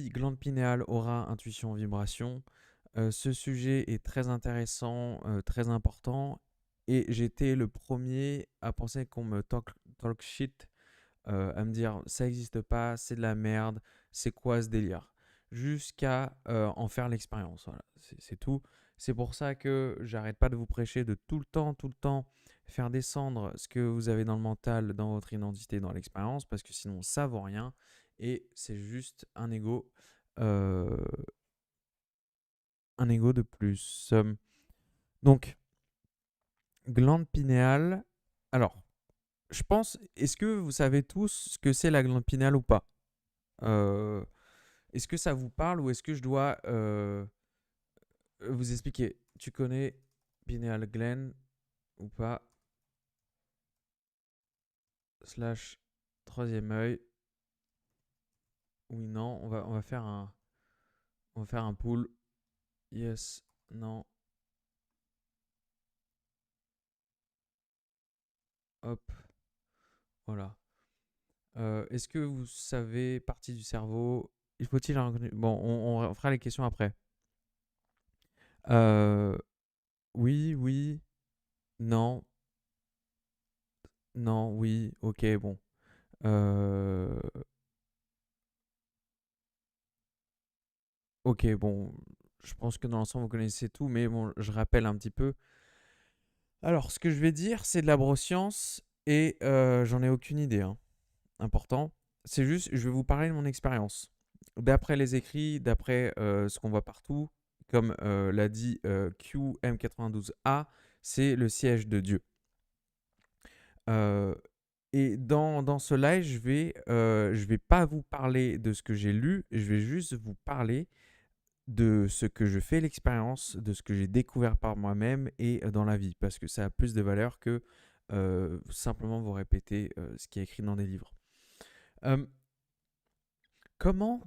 Glande pinéale, aura, intuition, vibration. Ce sujet est très intéressant, très important. Et j'étais le premier à penser qu'on me talk shit, à me dire ça n'existe pas, c'est de la merde, c'est quoi ce délire? Jusqu'à en faire l'expérience. Voilà, c'est tout. C'est pour ça que j'arrête pas de vous prêcher de tout le temps, faire descendre ce que vous avez dans le mental, dans votre identité, dans l'expérience, parce que sinon ça vaut rien et c'est juste euh, un ego de plus. Donc, glande pinéale. Alors, je pense, est-ce que vous savez tous ce que c'est la glande pinéale ou pas? Euh, Est-ce que ça vous parle ou est-ce que je dois vous expliquer? Tu connais pineal gland ou pas? Slash troisième œil. Oui, non. On va faire un pool. Yes, non. Hop, voilà. Est-ce que vous savez partie du cerveau? Il faut-il un... Bon, on fera les questions après. Euh, oui, oui, non, non, oui, ok, bon. Euh, ok, bon, je pense que dans l'ensemble, vous connaissez tout, mais bon, je rappelle un petit peu. Alors, ce que je vais dire, c'est de la broscience et j'en ai aucune idée, hein. Important. C'est juste, je vais vous parler de mon expérience. D'après les écrits, d'après ce qu'on voit partout, comme l'a dit QM92A, c'est le siège de Dieu. Euh, et dans ce live, je vais pas vous parler de ce que j'ai lu, je vais juste vous parler de ce que je fais l'expérience, de ce que j'ai découvert par moi-même et dans la vie, parce que ça a plus de valeur que simplement vous répéter ce qui est écrit dans des livres. Euh, comment,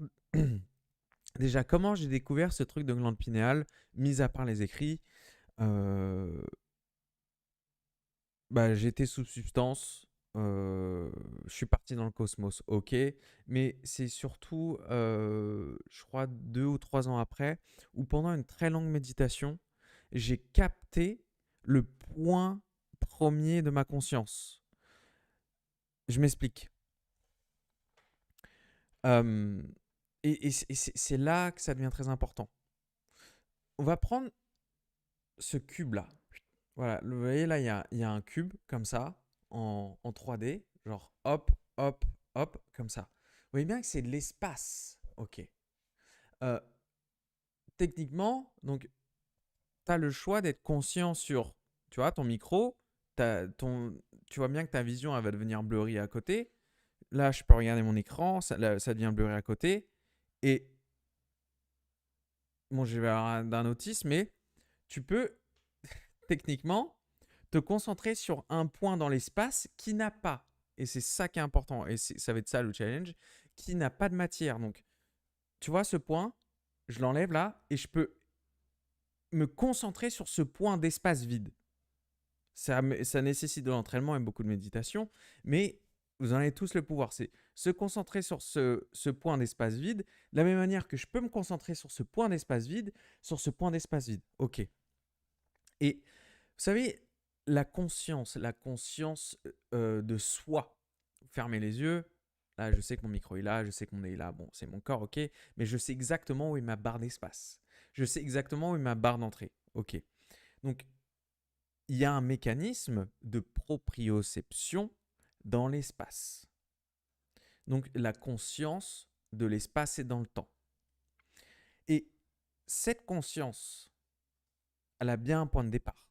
déjà, comment j'ai découvert ce truc de glande pinéale, mis à part les écrits? euh, Bah, j'étais sous substance, je suis parti dans le cosmos, ok, mais c'est surtout, je crois, 2 ou 3 ans après, où pendant une très longue méditation, j'ai capté le point premier de ma conscience. Je m'explique. Euh, et c'est là que ça devient très important. On va prendre ce cube-là. Voilà, vous voyez là, il y a un cube comme ça, en 3D, genre hop, hop, hop, comme ça. Vous voyez bien que c'est de l'espace. Ok. Euh, Techniquement, donc, tu as le choix d'être conscient sur, tu vois, ton micro, tu vois bien que ta vision, elle va devenir blurry à côté. Là, je peux regarder mon écran, ça devient blurry à côté. Et, bon, je vais avoir d'un autisme, mais tu peux, techniquement, te concentrer sur un point dans l'espace qui n'a pas, et c'est ça qui est important, et ça va être ça le challenge, qui n'a pas de matière. Donc, tu vois ce point, je l'enlève là, et je peux me concentrer sur ce point d'espace vide. Ça nécessite de l'entraînement et beaucoup de méditation, mais vous en avez tous le pouvoir. C'est se concentrer sur ce point d'espace vide, de la même manière que je peux me concentrer sur ce point d'espace vide, sur ce point d'espace vide. Ok. Et vous savez, la conscience de soi. Fermez les yeux. Là, je sais que mon micro est là, je sais que mon nez est là. Bon, c'est mon corps, ok. Mais je sais exactement où est ma barre d'espace. Je sais exactement où est ma barre d'entrée. Ok. Donc, il y a un mécanisme de proprioception dans l'espace. Donc, la conscience de l'espace et dans le temps. Et cette conscience, elle a bien un point de départ.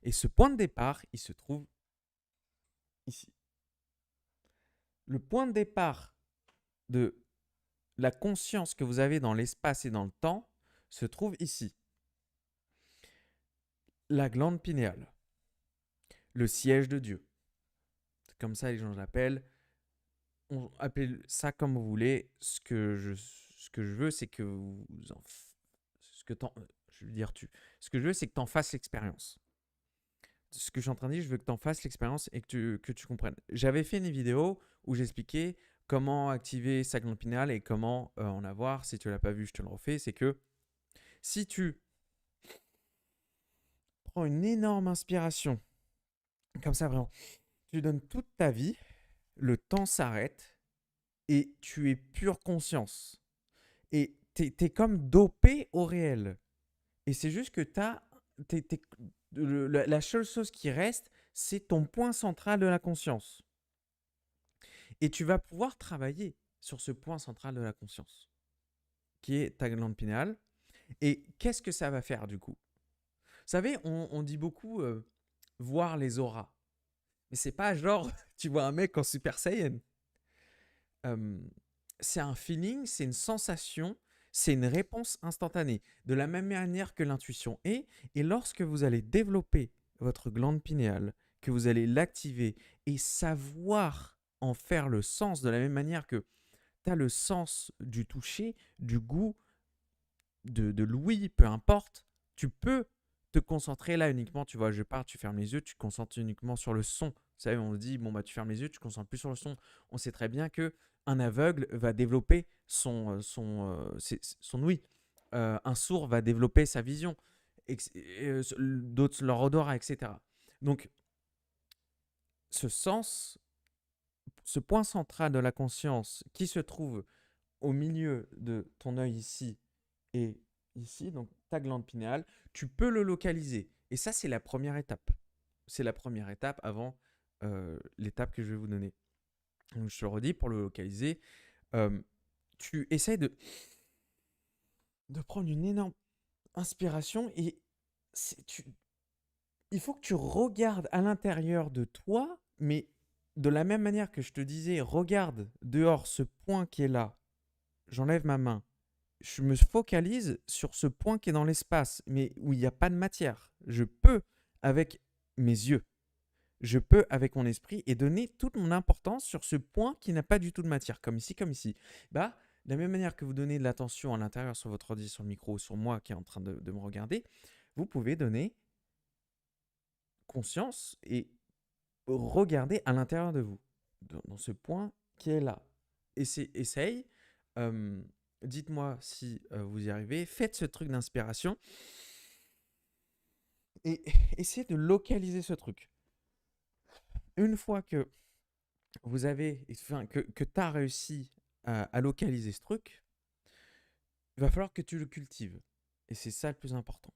Et ce point de départ, il se trouve ici. Le point de départ de la conscience que vous avez dans l'espace et dans le temps se trouve ici. La glande pinéale, le siège de Dieu. C'est comme ça les gens l'appellent. On appelle ça comme vous voulez. Ce que je veux, c'est que vous en, ce que je veux dire ce que je veux, c'est que tu en fasses l'expérience. Ce que je suis en train de dire, je veux que tu en fasses l'expérience et que tu comprennes. J'avais fait une vidéo où j'expliquais comment activer sa glande pinéale et comment en avoir. Si tu ne l'as pas vu, je te le refais. C'est que si tu prends une énorme inspiration, comme ça vraiment, tu donnes toute ta vie, le temps s'arrête et tu es pure conscience. Et tu es comme dopé au réel. Et c'est juste que la seule chose qui reste, c'est ton point central de la conscience. Et tu vas pouvoir travailler sur ce point central de la conscience, qui est ta glande pinéale. Et qu'est-ce que ça va faire du coup? Vous savez, on dit beaucoup voir les auras. Mais c'est pas genre, tu vois un mec en Super Saiyan. C'est un feeling, c'est une sensation, c'est une réponse instantanée, de la même manière que l'intuition est. Et lorsque vous allez développer votre glande pinéale, que vous allez l'activer et savoir en faire le sens de la même manière que tu as le sens du toucher, du goût, de l'ouïe, peu importe, tu peux te concentrer là uniquement. Tu vois, je pars, tu fermes les yeux, tu te concentres uniquement sur le son. Vous savez, on dit, bon, bah, tu fermes les yeux, tu te concentres plus sur le son. On sait très bien qu'un aveugle va développer son ouïe. Un sourd va développer sa vision, d'autres leur odorat, etc. Donc, ce sens, ce point central de la conscience qui se trouve au milieu de ton œil ici et ici, donc ta glande pinéale, tu peux le localiser. Et ça, c'est la première étape. C'est la première étape avant l'étape que je vais vous donner. Donc, je te le redis, pour le localiser, tu essaies de prendre une énorme inspiration et il faut que tu regardes à l'intérieur de toi, mais de la même manière que je te disais, regarde dehors ce point qui est là. J'enlève ma main. Je me focalise sur ce point qui est dans l'espace, mais où il n'y a pas de matière. Je peux, avec mes yeux, je peux, avec mon esprit, et donner toute mon importance sur ce point qui n'a pas du tout de matière, comme ici, comme ici. Bah, de la même manière que vous donnez de l'attention à l'intérieur sur votre ordi, sur le micro, sur moi qui est en train de me regarder, vous pouvez donner conscience et regarder à l'intérieur de vous, dans ce point qui est là. Essaye. Dites-moi si vous y arrivez. Faites ce truc d'inspiration et essayez de localiser ce truc. Une fois que vous avez, que tu as réussi à localiser ce truc, il va falloir que tu le cultives. Et c'est ça le plus important.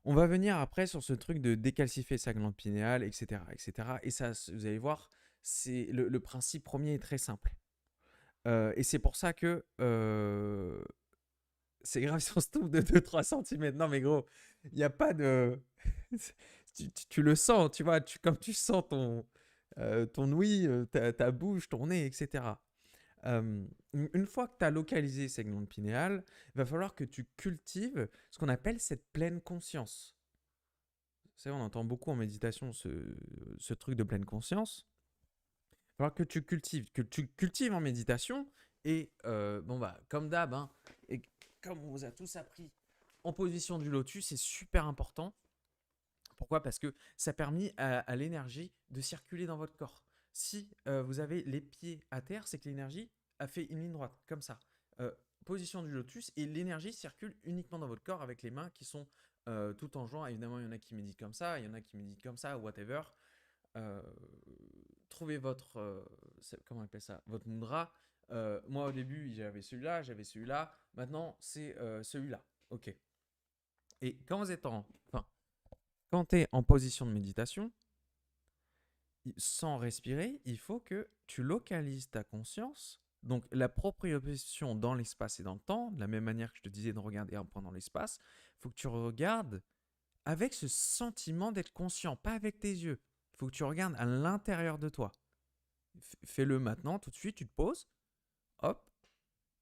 On va venir après sur ce truc de décalcifer sa glande pinéale, etc., etc. Et ça, vous allez voir, c'est le principe premier est très simple. Et c'est pour ça que c'est grave si on se trouve de 2-3 cm. Non, mais gros, il n'y a pas de. tu le sens, tu vois, comme tu sens ton ouïe, ta bouche, ton nez, etc. Une fois que tu as localisé ces glandes pinéales, il va falloir que tu cultives ce qu'on appelle cette pleine conscience. Vous savez, on entend beaucoup en méditation ce truc de pleine conscience. Il va falloir que tu cultives en méditation. Et bon, bah, comme d'hab, hein, et comme on vous a tous appris en position du lotus, c'est super important. Pourquoi? Parce que ça permet à l'énergie de circuler dans votre corps. Si vous avez les pieds à terre, c'est que l'énergie a fait une ligne droite, comme ça. Position du lotus, et l'énergie circule uniquement dans votre corps avec les mains qui sont tout en joint. Évidemment, il y en a qui méditent comme ça, il y en a qui méditent comme ça, whatever. Trouvez votre, comment on appelle ça, votre mudra. Moi, au début, j'avais celui-là. Maintenant, c'est celui-là. OK. Et quand vous êtes quand tu es en position de méditation, sans respirer, il faut que tu localises ta conscience. Donc, la proprioception dans l'espace et dans le temps, de la même manière que je te disais de regarder un point dans l'espace, il faut que tu regardes avec ce sentiment d'être conscient, pas avec tes yeux. Il faut que tu regardes à l'intérieur de toi. Fais-le maintenant, tout de suite, tu te poses, hop,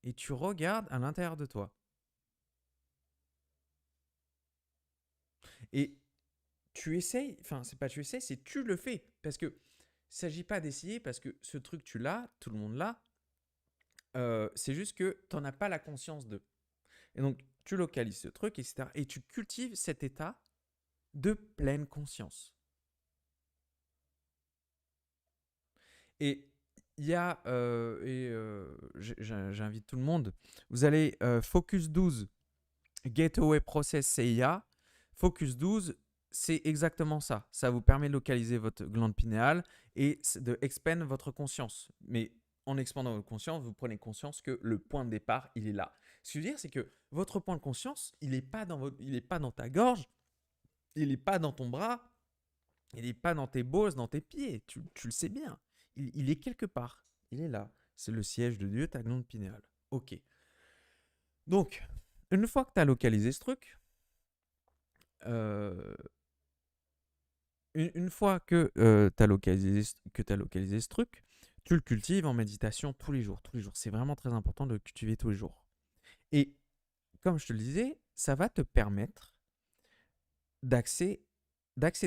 et tu regardes à l'intérieur de toi. Et tu essayes, enfin, c'est pas tu essayes, c'est tu le fais. Parce que il ne s'agit pas d'essayer, parce que ce truc, tu l'as, tout le monde l'a. C'est juste que tu n'en as pas la conscience de. Et donc, tu localises ce truc, etc. Et tu cultives cet état de pleine conscience. Et il y a, j'invite tout le monde, vous allez Focus 12, Gateway Process CIA. Focus 12, c'est exactement ça. Ça vous permet de localiser votre glande pinéale et de expand votre conscience. Mais en expandant votre conscience, vous prenez conscience que le point de départ, il est là. Ce que je veux dire, c'est que votre point de conscience, il n'est pas dans ta gorge, il n'est pas dans ton bras, il n'est pas dans tes bosses, dans tes pieds. Tu le sais bien. Il est quelque part. Il est là. C'est le siège de Dieu, ta glande pinéale. Ok. Donc, une fois que tu as localisé ce truc, une fois que tu as localisé ce truc, tu le cultives en méditation tous les jours. Tous les jours. C'est vraiment très important de le cultiver tous les jours. Et comme je te le disais, ça va te permettre d'accéder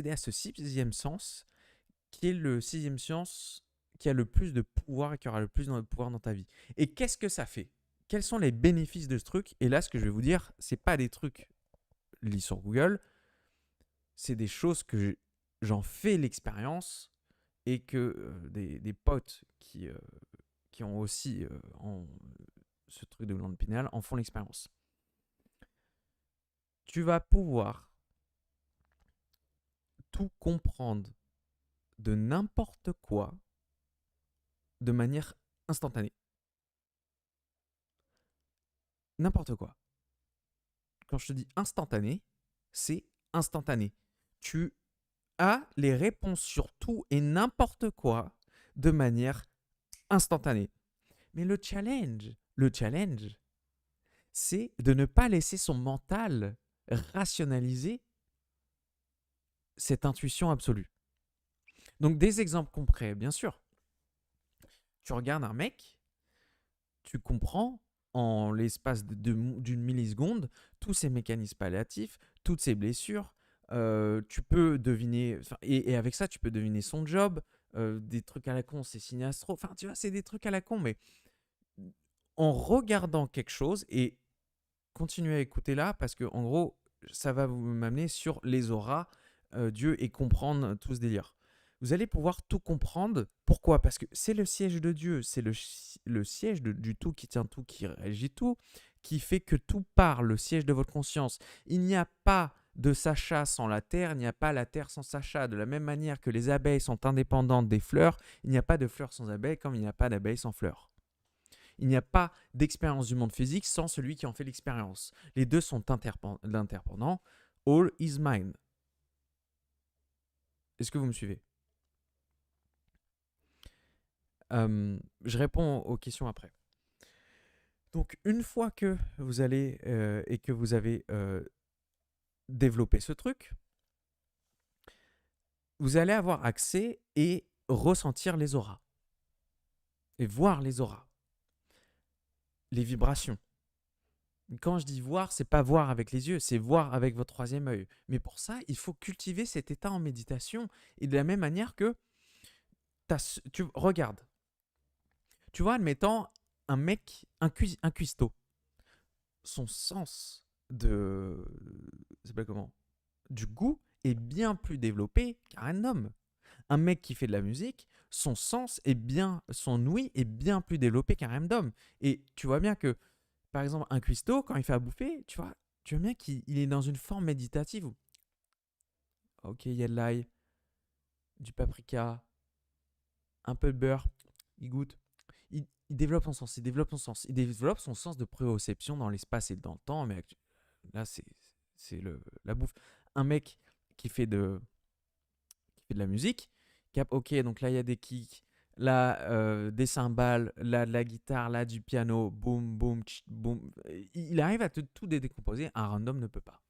à ce sixième sens qui est le sixième sens qui a le plus de pouvoir et qui aura le plus de pouvoir dans ta vie. Et qu'est-ce que ça fait? Quels sont les bénéfices de ce truc? Et là, ce que je vais vous dire, c'est pas des trucs lis sur Google, c'est des choses que j'en fais l'expérience et que des potes qui ont aussi ce truc de glande pinéale en font l'expérience. Tu vas pouvoir tout comprendre de n'importe quoi de manière instantanée. N'importe quoi. Quand je te dis instantané, c'est instantané. Tu as les réponses sur tout et n'importe quoi de manière instantanée. Mais le challenge, c'est de ne pas laisser son mental rationaliser cette intuition absolue. Donc des exemples concrets, bien sûr. Tu regardes un mec, tu comprends en l'espace d'une milliseconde tous ses mécanismes palliatifs, toutes ses blessures. Tu peux deviner, et avec ça, tu peux deviner son job. Des trucs à la con, c'est signé astro. Enfin, tu vois, c'est des trucs à la con, mais en regardant quelque chose, et continuez à écouter là, parce que en gros, ça va vous m'amener sur les auras, Dieu, et comprendre tout ce délire. Vous allez pouvoir tout comprendre. Pourquoi? Parce que c'est le siège de Dieu, c'est le siège du tout qui tient tout, qui régit tout, qui fait que tout part, le siège de votre conscience. Il n'y a pas de Sacha sans la terre, il n'y a pas la terre sans Sacha. De la même manière que les abeilles sont indépendantes des fleurs, il n'y a pas de fleurs sans abeilles comme il n'y a pas d'abeilles sans fleurs. Il n'y a pas d'expérience du monde physique sans celui qui en fait l'expérience. Les deux sont interdépendants. All is mind. Est-ce que vous me suivez? Je réponds aux questions après. Donc, une fois que vous allez et que vous avez développé ce truc, vous allez avoir accès et ressentir les auras. Et voir les auras. Les vibrations. Quand je dis voir, c'est pas voir avec les yeux, c'est voir avec votre troisième œil. Mais pour ça, il faut cultiver cet état en méditation. Et de la même manière que tu regardes. Tu vois, admettons, un mec, un cuistot, son sens du goût est bien plus développé qu'un homme. Un mec qui fait de la musique, son ouïe est bien plus développé qu'un random. Et tu vois bien que, par exemple, un cuistot, quand il fait à bouffer, tu vois bien qu'il est dans une forme méditative où, ok, il y a de l'ail, du paprika, un peu de beurre, il goûte. Il développe son sens, il développe son sens de préoception dans l'espace et dans le temps, mais là, c'est la bouffe. Un mec qui fait de la musique, ok, donc là, il y a des kicks, là, des cymbales, là, de la guitare, là, du piano, boum, boum, boum. Il arrive à tout décomposer, un random ne peut pas.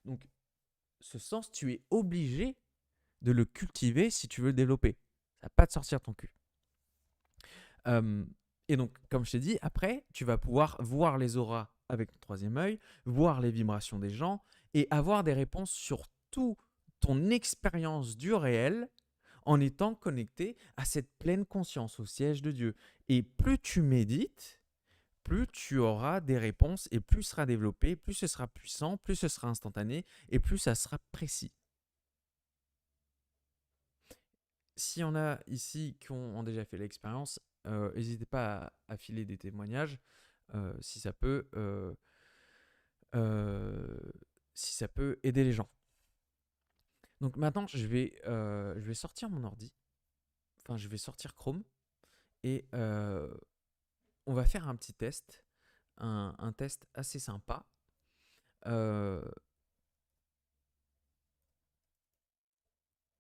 Donc, ce sens, tu es obligé de le cultiver si tu veux le développer. Ça va pas te sortir ton cul. Et donc, comme je t'ai dit, après, tu vas pouvoir voir les auras avec ton troisième œil, voir les vibrations des gens et avoir des réponses sur toute ton expérience du réel en étant connecté à cette pleine conscience, au siège de Dieu. Et plus tu médites, plus tu auras des réponses et plus ce sera développé, plus ce sera puissant, plus ce sera instantané et plus ça sera précis. S'il y en a ici qui ont déjà fait l'expérience, n'hésitez pas à filer des témoignages si ça peut, euh, si ça peut aider les gens. Donc maintenant, je vais sortir mon ordi. Enfin, je vais sortir Chrome et on va faire un petit test, un test assez sympa.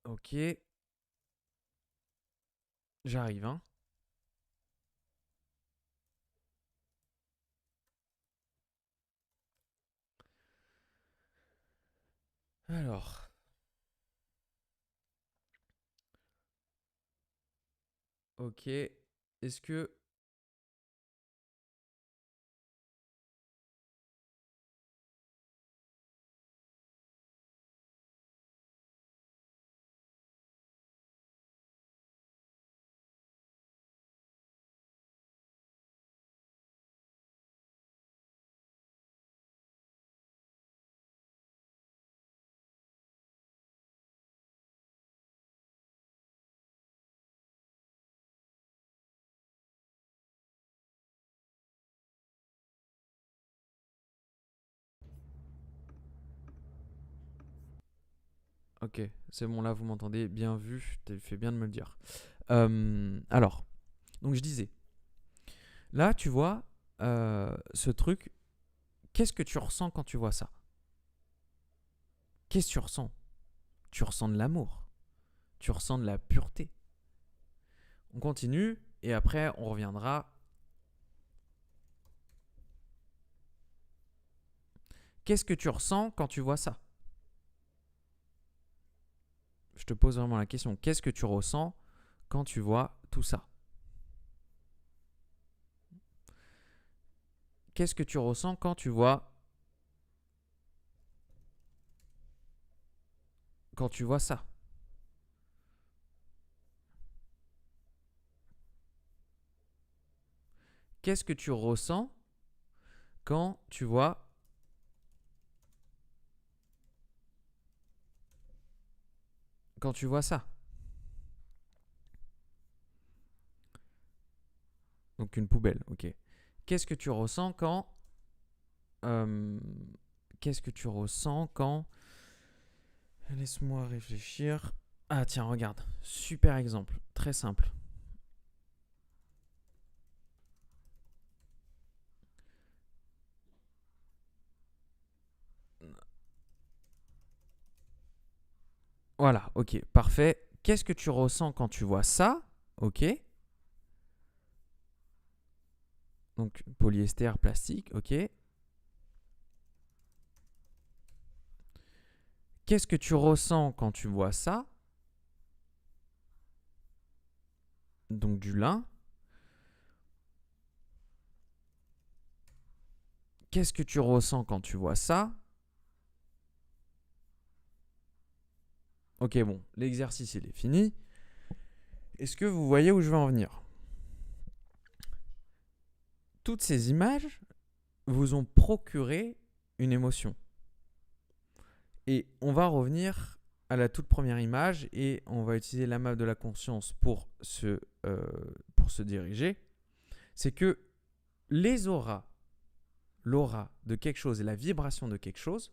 Ok, j'arrive, hein. Alors, ok, est-ce que... Ok, c'est bon, là, vous m'entendez. Bien vu, t'as fait bien de me le dire. Alors, donc je disais, là, tu vois, ce truc, qu'est-ce que tu ressens quand tu vois ça? Qu'est-ce que tu ressens? Tu ressens de l'amour, tu ressens de la pureté. On continue, et après, on reviendra. Qu'est-ce que tu ressens quand tu vois ça? Je te pose vraiment la question. Qu'est-ce que tu ressens quand tu vois tout ça? Qu'est-ce que tu ressens quand tu vois ça? Qu'est-ce que tu ressens quand tu vois ça? Donc une poubelle, ok. Qu'est-ce que tu ressens quand euh, Qu'est-ce que tu ressens quand Laisse-moi réfléchir. Ah tiens, regarde, super exemple, très simple. Voilà, ok, parfait. Qu'est-ce que tu ressens quand tu vois ça? Ok. Donc polyester, plastique, ok. Qu'est-ce que tu ressens quand tu vois ça? Donc du lin. Qu'est-ce que tu ressens quand tu vois ça? Ok, bon, l'exercice il est fini. Est-ce que vous voyez où je veux en venir? Toutes ces images vous ont procuré une émotion. Et on va revenir à la toute première image et on va utiliser la map de la conscience pour se diriger. C'est que les auras, l'aura de quelque chose et la vibration de quelque chose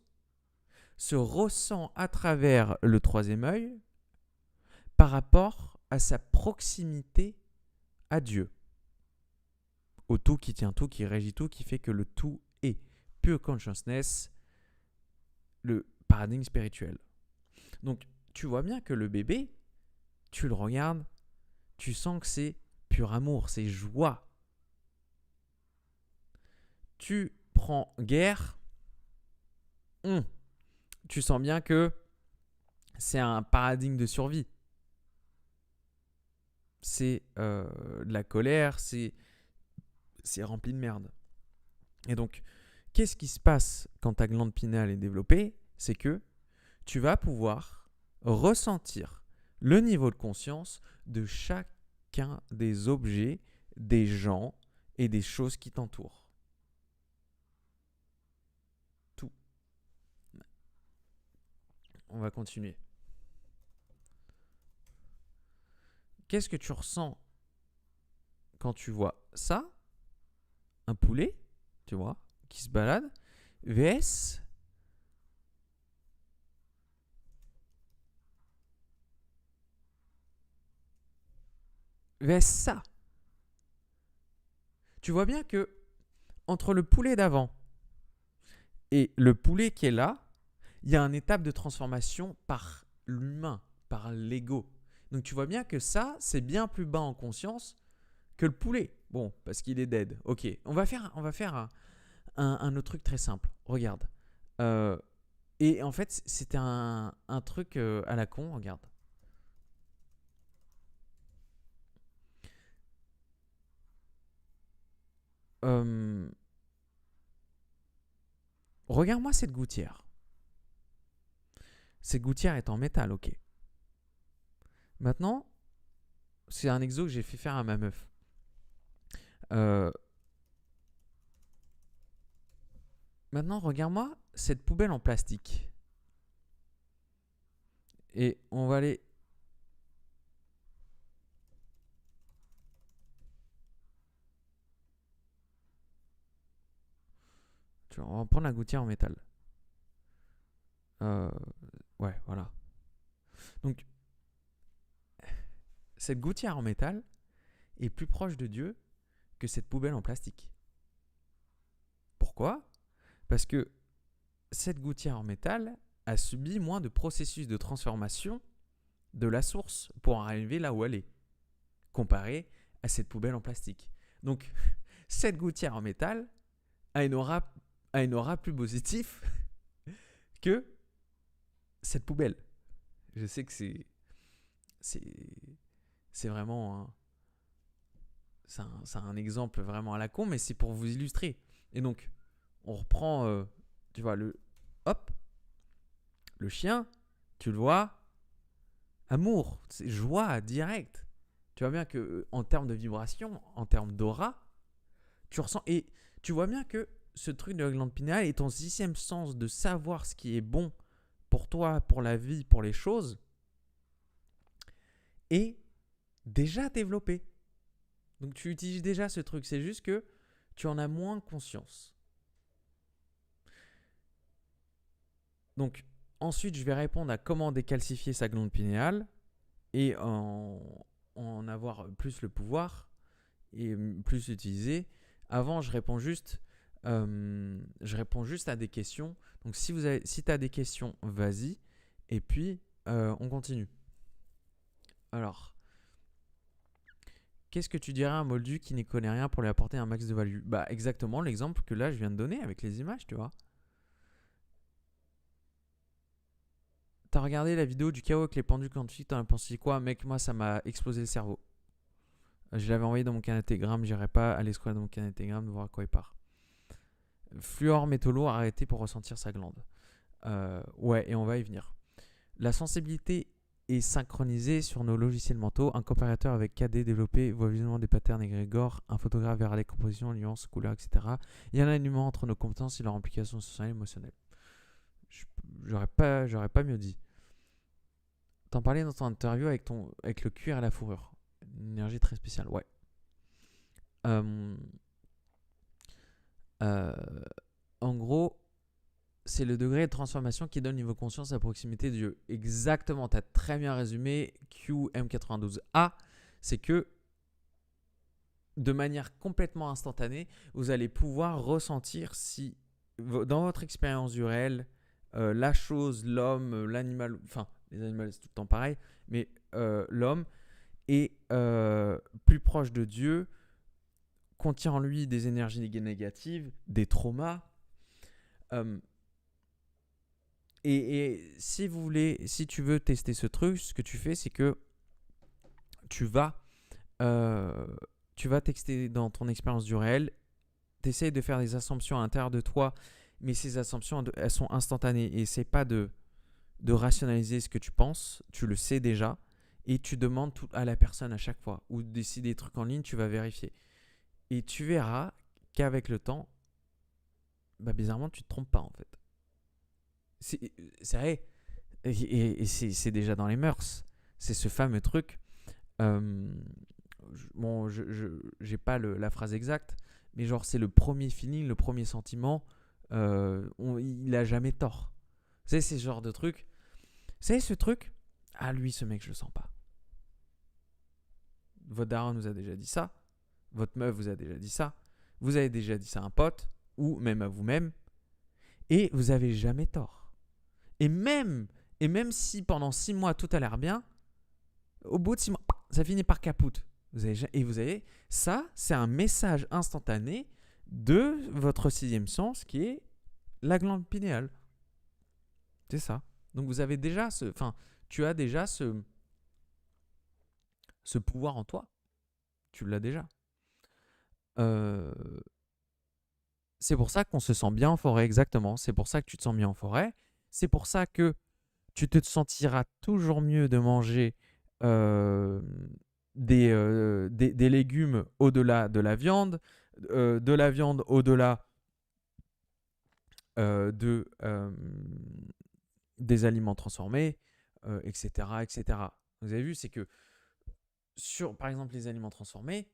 se ressent à travers le troisième œil par rapport à sa proximité à Dieu, au tout qui tient tout, qui régit tout, qui fait que le tout est pure consciousness, le paradigme spirituel. Donc tu vois bien que le bébé, tu le regardes, tu sens que c'est pur amour, c'est joie. Tu prends guerre, tu sens bien que c'est un paradigme de survie. C'est de la colère, c'est rempli de merde. Et donc, qu'est-ce qui se passe quand ta glande pinéale est développée? C'est que tu vas pouvoir ressentir le niveau de conscience de chacun des objets, des gens et des choses qui t'entourent. Tout. On va continuer. Qu'est-ce que tu ressens quand tu vois ça, un poulet, tu vois, qui se balade, vs ça. Tu vois bien que entre le poulet d'avant et le poulet qui est là, il y a une étape de transformation par l'humain, par l'ego. Donc tu vois bien que ça, c'est bien plus bas en conscience que le poulet. Bon, parce qu'il est dead. Ok, on va faire un autre truc très simple. Regarde. Et en fait, c'était un truc à la con. Regarde. Euh, Regarde-moi cette gouttière. Cette gouttière est en métal, ok. Maintenant, c'est un exo que j'ai fait faire à ma meuf. Maintenant, regarde-moi cette poubelle en plastique. Et on va aller... Tu vois, on va prendre la gouttière en métal. Ouais, voilà. Donc, cette gouttière en métal est plus proche de Dieu que cette poubelle en plastique. Pourquoi ? Parce que cette gouttière en métal a subi moins de processus de transformation de la source pour arriver là où elle est, comparé à cette poubelle en plastique. Donc, cette gouttière en métal a une aura plus positive que cette poubelle. Je sais que c'est vraiment c'est un exemple vraiment à la con, mais c'est pour vous illustrer. Et donc, on reprend, tu vois, hop, le chien, tu le vois, amour, c'est joie direct. Tu vois bien que en termes de vibration, en termes d'aura, tu ressens et tu vois bien que ce truc de la glande pinéale est ton sixième sens de savoir ce qui est bon pour toi, pour la vie, pour les choses, est déjà développé. Donc tu utilises déjà ce truc, c'est juste que tu en as moins conscience. Donc ensuite, je vais répondre à comment décalcifier sa glande pinéale et en avoir plus le pouvoir et plus l'utiliser. Avant, je réponds juste à des questions. Donc si tu as des questions, vas-y. Et puis, on continue. Alors, qu'est-ce que tu dirais à un moldu qui n'y connaît rien pour lui apporter un max de value ? Bah exactement l'exemple que là je viens de donner avec les images, tu vois. T'as regardé la vidéo du chaos avec les pendules quantiques, t'en as pensé quoi ? Mec, moi ça m'a explosé le cerveau. Je l'avais envoyé dans mon canal Telegram, j'irai pas aller scroller dans mon canal Telegram de voir à quoi il part. Fluor métaux arrêté pour ressentir sa glande. Ouais, et on va y venir. La sensibilité est synchronisée sur nos logiciels mentaux. Un comparateur avec KD développé voit visuellement des patterns égrégores. Un photographe verra les compositions, nuances, couleurs, etc. Il y a un alignement entre nos compétences et leur implication sociale et émotionnelle. J'aurais pas mieux dit. T'en parlais dans ton interview avec le cuir et la fourrure. Une énergie très spéciale, ouais. En gros, c'est le degré de transformation qui donne niveau conscience à proximité de Dieu. Exactement, tu as très bien résumé QM92A. C'est que de manière complètement instantanée, vous allez pouvoir ressentir si, dans votre expérience du réel, la chose, l'homme, l'animal, enfin, les animaux c'est tout le temps pareil, mais l'homme est plus proche de Dieu, contient en lui des énergies négatives, des traumas. Et si tu veux tester ce truc, ce que tu fais, c'est que tu vas texter dans ton expérience du réel, tu essayes de faire des assumptions à l'intérieur de toi, mais ces assumptions, elles sont instantanées. Et essaie pas de rationaliser ce que tu penses, tu le sais déjà, et tu demandes tout à la personne à chaque fois. Ou décider des trucs en ligne, tu vas vérifier. Et tu verras qu'avec le temps, bah bizarrement, tu te trompes pas en fait. C'est vrai. Et c'est déjà dans les mœurs. C'est ce fameux truc. bon, j'ai pas la phrase exacte, mais genre c'est le premier feeling, le premier sentiment, il a jamais tort. Vous savez, c'est ce genre de truc. Vous savez ce truc? Ah lui, ce mec, je le sens pas. Votre daron nous a déjà dit ça. Votre meuf vous a déjà dit ça. Vous avez déjà dit ça à un pote, ou même à vous-même, et vous avez jamais tort. Et même si pendant 6 mois tout a l'air bien, au bout de 6 mois, ça finit par capote. Et vous avez, ça, c'est un message instantané de votre sixième sens qui est la glande pinéale. C'est ça. Donc vous avez déjà tu as déjà ce pouvoir en toi. Tu l'as déjà. C'est pour ça qu'on se sent bien en forêt, exactement. C'est pour ça que tu te sens bien en forêt. C'est pour ça que tu te sentiras toujours mieux de manger des légumes au-delà de la viande, de la viande au-delà des aliments transformés, etc., etc. Vous avez vu, c'est que par exemple, les aliments transformés,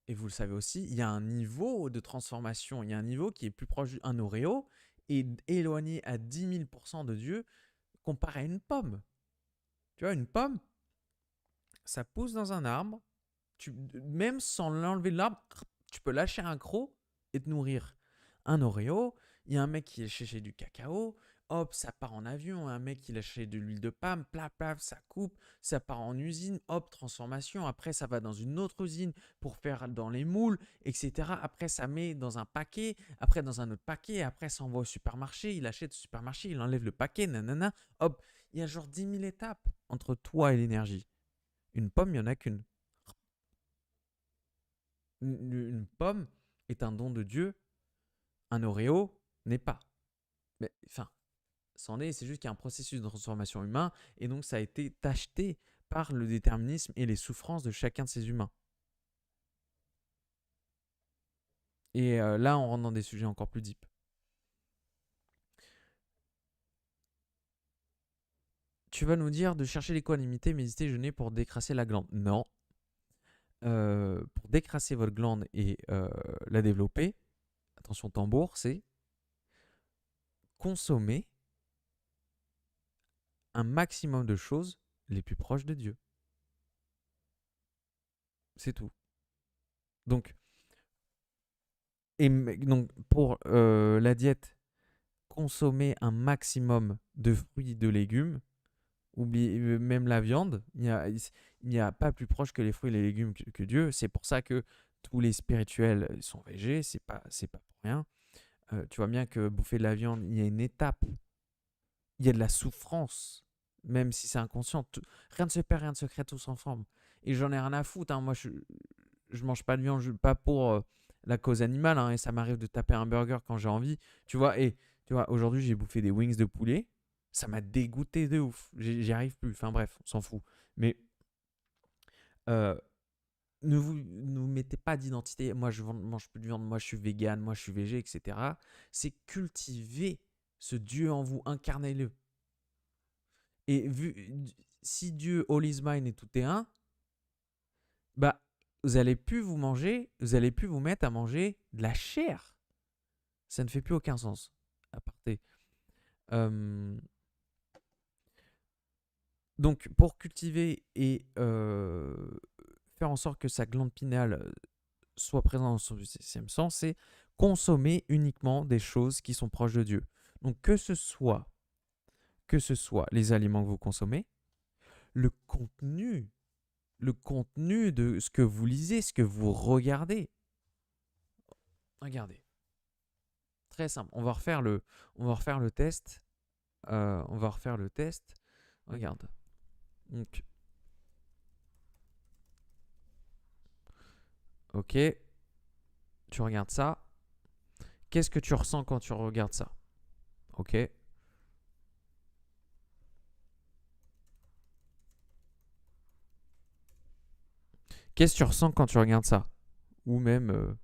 et vous le savez aussi, il y a un niveau de transformation, il y a un niveau qui est plus proche d'un Oreo et éloigné à 10 000% de Dieu comparé à une pomme. Tu vois, une pomme, ça pousse dans un arbre, même sans l'enlever de l'arbre, tu peux lâcher un croc et te nourrir. Un Oreo, il y a un mec qui est cherché du cacao, hop, ça part en avion, un mec qui a cherché de l'huile de palme, plaf, plaf, ça coupe, ça part en usine, hop, transformation, après ça va dans une autre usine pour faire dans les moules, etc. Après ça met dans un paquet, après dans un autre paquet, après ça envoie au supermarché, il achète au supermarché, il enlève le paquet, nanana, hop, il y a genre 10 000 étapes entre toi et l'énergie. Une pomme, il n'y en a qu'une. Une pomme est un don de Dieu, un Oreo n'est pas. Mais enfin, c'en est, c'est juste qu'il y a un processus de transformation humain et donc ça a été tacheté par le déterminisme et les souffrances de chacun de ces humains. Et là, on rentre dans des sujets encore plus deep. Tu vas nous dire de chercher l'équanimité, méditer, jeûner pour décrasser la glande. Non. Pour décrasser votre glande et la développer, attention tambour, c'est consommer un maximum de choses les plus proches de Dieu. C'est tout. Donc pour la diète, consommer un maximum de fruits et de légumes. Oubliez même la viande. Il n'y a pas plus proche que les fruits et les légumes que Dieu. C'est pour ça que tous les spirituels sont végés. C'est pas pour rien. Tu vois bien que bouffer de la viande, il y a une étape. Il y a de la souffrance, même si c'est inconscient. Rien ne se perd, rien ne se crée, tout s'ensemble. Et j'en ai rien à foutre. Hein. Moi, je mange pas de viande, pas pour la cause animale. Hein, et ça m'arrive de taper un burger quand j'ai envie. Tu vois, aujourd'hui, j'ai bouffé des wings de poulet. Ça m'a dégoûté de ouf. J'y arrive plus. Enfin bref, on s'en fout. Mais ne vous mettez pas d'identité. Moi, je mange plus de viande. Moi, je suis vegan. Moi, je suis végé, etc. C'est cultiver ce Dieu en vous. Incarnez-le. Et si Dieu, all is mine et tout est un, bah, vous allez plus vous mettre à manger de la chair. Ça ne fait plus aucun sens. Aparté. Donc, pour cultiver et faire en sorte que sa glande pinéale soit présente dans son sixième sens, c'est consommer uniquement des choses qui sont proches de Dieu. Donc, que ce soit les aliments que vous consommez, le contenu de ce que vous lisez, ce que vous regardez. Regardez. Très simple. On va refaire le test. Regarde. Donc, ok. Tu regardes ça. Qu'est-ce que tu ressens quand tu regardes ça? Ok. Qu'est-ce que tu ressens quand tu regardes ça? Ou même...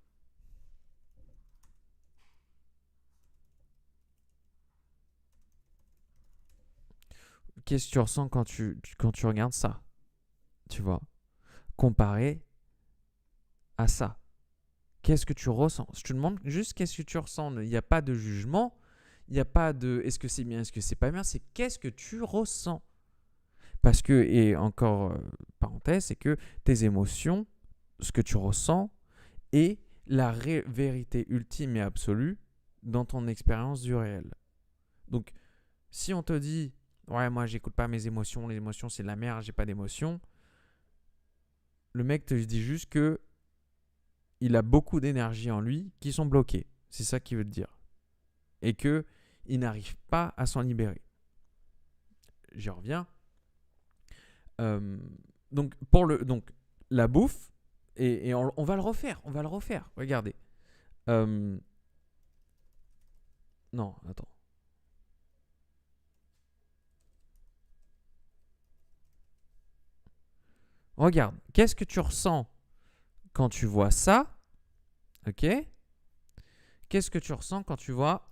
Qu'est-ce que tu ressens quand tu regardes ça? Tu vois? Comparé à ça. Qu'est-ce que tu ressens? Je te demande juste qu'est-ce que tu ressens. Il n'y a pas de jugement. Il n'y a pas de est-ce que c'est bien, est-ce que c'est pas bien. C'est qu'est-ce que tu ressens. Parce que, et encore parenthèse, c'est que tes émotions, ce que tu ressens, est la vérité ultime et absolue dans ton expérience du réel. Donc, si on te dit, ouais, moi, j'écoute pas mes émotions, les émotions, c'est de la merde, j'ai pas d'émotions, le mec te dit juste que il a beaucoup d'énergie en lui qui sont bloquées. C'est ça qu'il veut te dire. Et que il n'arrive pas à s'en libérer. J'y reviens. Donc, la bouffe, et on va le refaire, regardez. Non, attends. Regarde, qu'est-ce que tu ressens quand tu vois ça? Ok? Qu'est-ce que tu ressens quand tu vois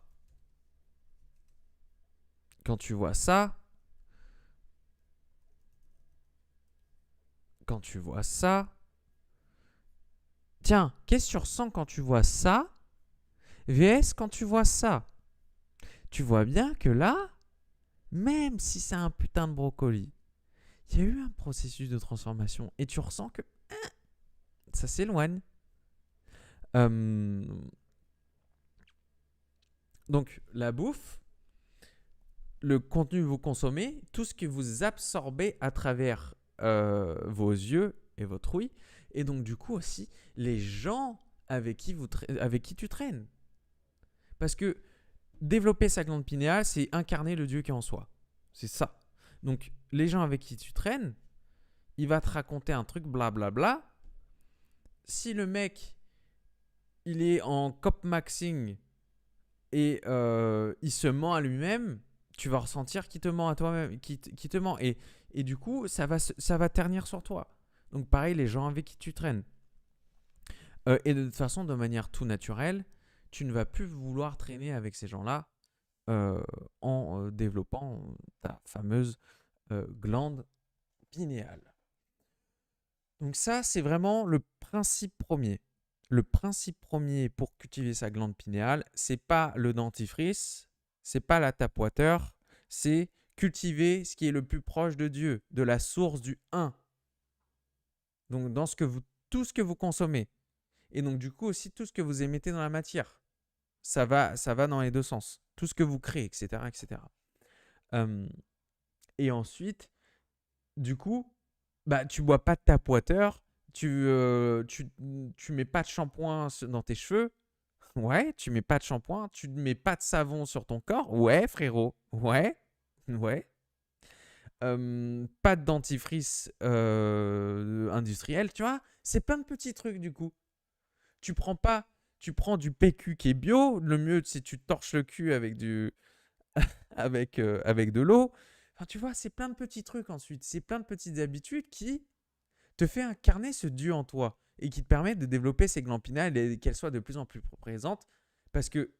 ça? Quand tu vois ça? Tiens, qu'est-ce que tu ressens quand tu vois ça? VS quand tu vois ça? Tu vois bien que là, même si c'est un putain de brocoli, il y a eu un processus de transformation et tu ressens que ça s'éloigne. Donc, la bouffe, le contenu que vous consommez, tout ce que vous absorbez à travers vos yeux et votre ouïe, et donc du coup aussi les gens avec qui tu traînes. Parce que développer sa glande pinéale, c'est incarner le Dieu qui est en soi. C'est ça. Donc les gens avec qui tu traînes, il va te raconter un truc blablabla. Si le mec, il est en cop maxing et il se ment à lui-même, tu vas ressentir qu'il te ment à toi-même, qu'il te ment. Et du coup, ça va ternir sur toi. Donc pareil, les gens avec qui tu traînes. Et de toute façon, de manière tout naturelle, tu ne vas plus vouloir traîner avec ces gens-là en développant ta fameuse glande pinéale. Donc ça, c'est vraiment le principe premier. Le principe premier pour cultiver sa glande pinéale, c'est pas le dentifrice, c'est pas la tape water, c'est cultiver ce qui est le plus proche de Dieu, de la source du 1. Donc dans tout ce que vous consommez. Et donc du coup aussi tout ce que vous émettez dans la matière. Ça va dans les deux sens. Tout ce que vous créez, etc. etc. Et ensuite, du coup, bah, tu bois pas de tap water, tu mets pas de shampoing dans tes cheveux. Ouais, tu mets pas de shampoing, tu mets pas de savon sur ton corps. Ouais, frérot. Ouais, ouais. Pas de dentifrice industriel, tu vois. C'est plein de petits trucs du coup. Tu prends du PQ qui est bio. Le mieux, c'est tu te torches le cul avec avec de l'eau. Enfin, tu vois, c'est plein de petits trucs ensuite. C'est plein de petites habitudes qui te fait incarner ce Dieu en toi et qui te permet de développer ces glandes pinéales et qu'elles soient de plus en plus présentes. Parce que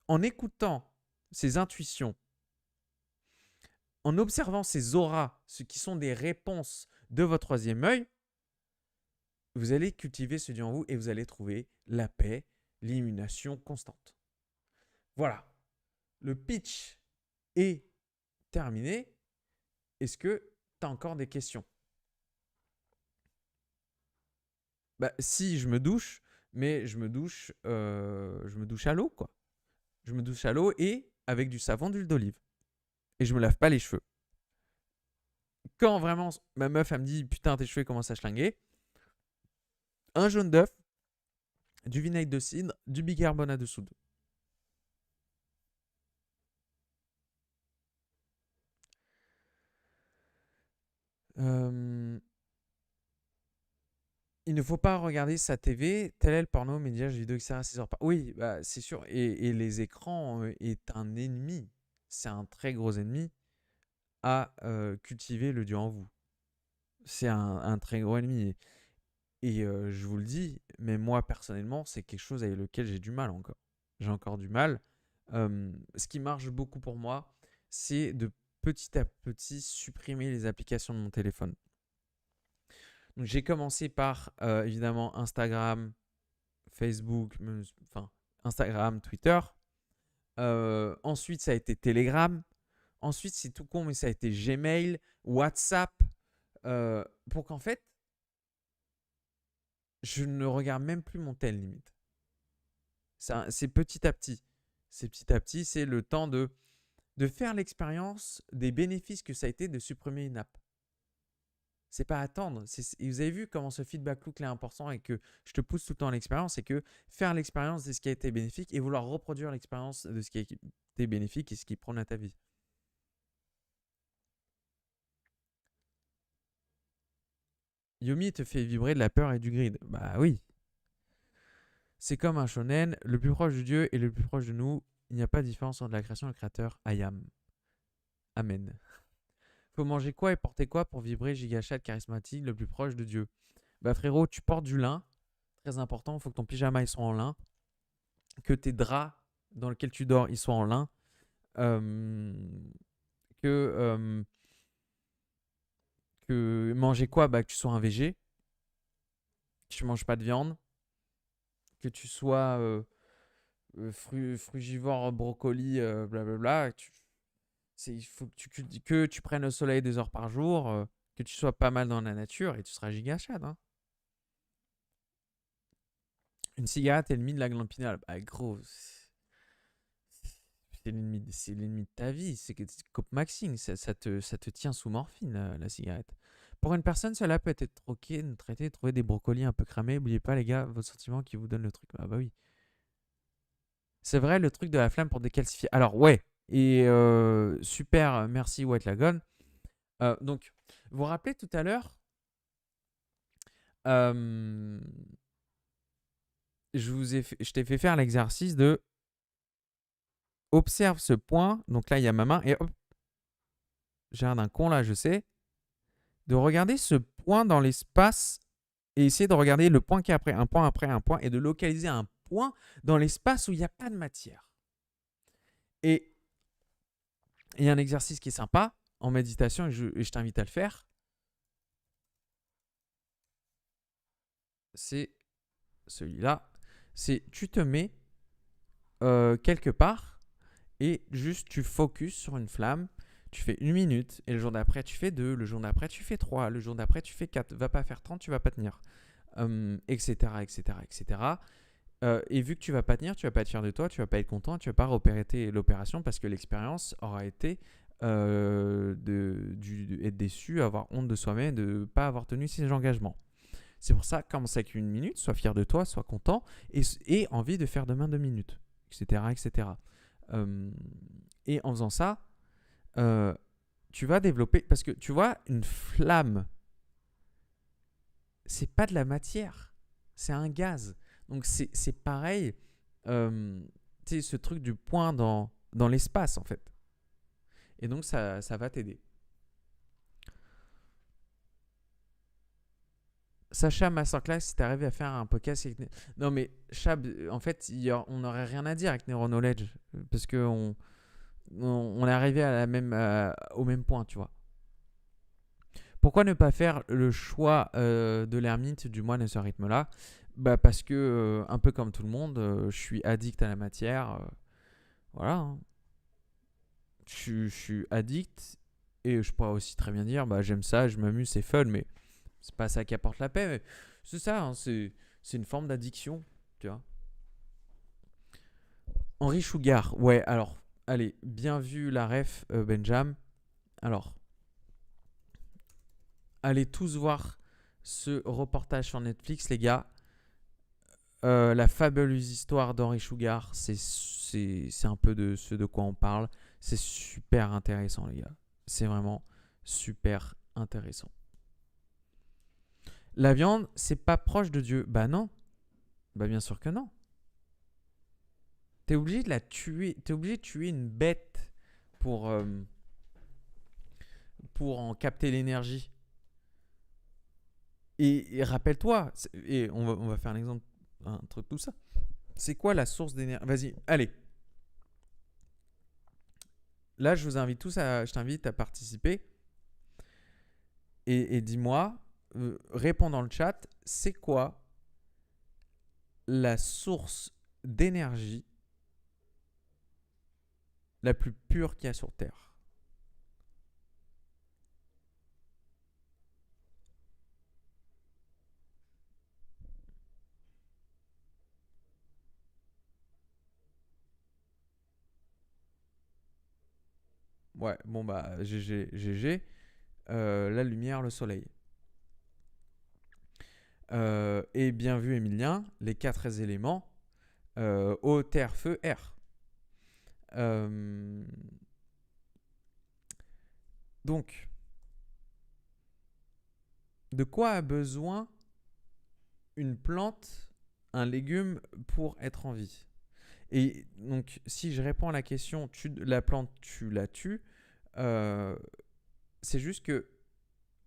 en écoutant ces intuitions, en observant ces auras, ce qui sont des réponses de votre troisième œil, vous allez cultiver ce Dieu en vous et vous allez trouver la paix, l'illumination constante. Voilà. Le pitch est terminé. Est-ce que tu as encore des questions? Bah, si je me douche, mais je me douche à l'eau, quoi. Je me douche à l'eau et avec du savon d'huile d'olive. Et je me lave pas les cheveux. Quand vraiment ma meuf, elle me dit putain, tes cheveux commencent à schlinguer, un jaune d'œuf, du vinaigre de cidre, du bicarbonate de soude. Il ne faut pas regarder sa TV, tel est le porno, médias, jeux vidéo, etc. Oui, bah, c'est sûr. Et les écrans est un ennemi. C'est un très gros ennemi à cultiver le Dieu en vous. C'est un très gros ennemi. Et je vous le dis, mais moi personnellement, c'est quelque chose avec lequel j'ai du mal encore. J'ai encore du mal. Ce qui marche beaucoup pour moi, c'est de petit à petit supprimer les applications de mon téléphone. Donc, j'ai commencé par évidemment Instagram, Facebook, enfin Instagram, Twitter. Ensuite, ça a été Telegram. Ensuite, c'est tout con, mais ça a été Gmail, WhatsApp. Pour qu'en fait, je ne regarde même plus mon tel limite. C'est petit à petit. C'est petit à petit, c'est le temps de faire l'expérience des bénéfices que ça a été de supprimer une app. C'est pas attendre. Et vous avez vu comment ce feedback loop est important et que je te pousse tout le temps à l'expérience, c'est que faire l'expérience de ce qui a été bénéfique et vouloir reproduire l'expérience de ce qui a été bénéfique et ce qui prône à ta vie. Yomi te fait vibrer de la peur et du grid. Bah oui. C'est comme un shonen, le plus proche de Dieu et le plus proche de nous. Il n'y a pas de différence entre la création et le créateur. Ayam. Amen. Faut manger quoi et porter quoi pour vibrer gigachat charismatique le plus proche de Dieu? Bah frérot, tu portes du lin. Très important, il faut que ton pyjama il soit en lin. Que tes draps dans lesquels tu dors ils soient en lin. Que manger quoi? Bah que tu sois un végé. Que tu manges pas de viande. Que tu sois frugivore, brocoli, blablabla. Il faut que tu prennes le soleil 2 heures par jour, que tu sois pas mal dans la nature et tu seras giga chad. Hein. Une cigarette est l'ennemi de la glande pinéale. Bah gros, c'est l'ennemi de ta vie. C'est que Cope Maxing, ça te tient sous morphine, la cigarette. Pour une personne, cela peut être ok de traiter, de trouver des brocolis un peu cramés. N'oubliez pas, les gars, votre sentiment qui vous donne le truc. Ah bah oui. C'est vrai, le truc de la flamme pour décalcifier. Alors, ouais. Et super, merci White Lagon. Donc, vous vous rappelez tout à l'heure, je t'ai fait faire l'exercice de observe ce point. Donc là, il y a ma main et hop, j'ai l'air d'un con là, je sais. De regarder ce point dans l'espace et essayer de regarder le point qui est après un point et de localiser un point dans l'espace où il n'y a pas de matière. Et il y a un exercice qui est sympa en méditation et je t'invite à le faire. C'est celui-là. C'est tu te mets quelque part et juste tu focuses sur une flamme. Tu fais 1 minute et le jour d'après tu fais 2, le jour d'après tu fais 3, le jour d'après tu fais 4. Va pas faire 30, tu vas pas tenir. Etc. Et vu que tu vas pas tenir, tu vas pas être fier de toi, tu vas pas être content, tu vas pas repérer l'opération parce que l'expérience aura été être déçu, avoir honte de soi-même, de ne pas avoir tenu ses engagements. C'est pour ça, commence avec 1 minute, sois fier de toi, sois content et envie de faire demain 2 minutes, etc. Et en faisant ça, tu vas développer, parce que tu vois, une flamme, c'est pas de la matière, c'est un gaz. Donc c'est pareil, tu sais, ce truc du point dans l'espace en fait. Et donc ça va t'aider. Sacha Masterclass, si t'es arrivé à faire un podcast avec... Non mais Chab, en fait, on n'aurait rien à dire avec Neuronknowledge parce qu'on est arrivé au même point, tu vois. Pourquoi ne pas faire le choix de l'ermite du moine à ce rythme-là? Bah parce que, un peu comme tout le monde, je suis addict à la matière. Voilà. Hein. Je suis addict et je pourrais aussi très bien dire, bah j'aime ça, je m'amuse, c'est fun, mais c'est pas ça qui apporte la paix. Mais c'est ça, hein, c'est une forme d'addiction, tu vois. Henri Sugar, ouais, alors, allez, bien vu la ref, Benjam. Alors, allez tous voir ce reportage sur Netflix, les gars. La fabuleuse histoire d'Henri Sugar, c'est un peu de ce de quoi on parle. C'est super intéressant, les gars. C'est vraiment super intéressant. La viande, c'est pas proche de Dieu. Bah non. Bah bien sûr que non. T'es obligé de la tuer. T'es obligé de tuer une bête pour en capter l'énergie. Et rappelle-toi, et on va faire un exemple, un truc tout ça. C'est quoi la source d'énergie? Vas-y, allez. Là, je t'invite à participer et dis-moi réponds dans le chat, c'est quoi la source d'énergie la plus pure qu'il y a sur Terre? Ouais, bon bah GG, GG. La lumière, le soleil. Et bien vu, Emilien, les 4 éléments, eau, terre, feu, air. Donc, de quoi a besoin une plante, un légume pour être en vie? Et donc, si je réponds à la question, la plante, tu la tues, c'est juste que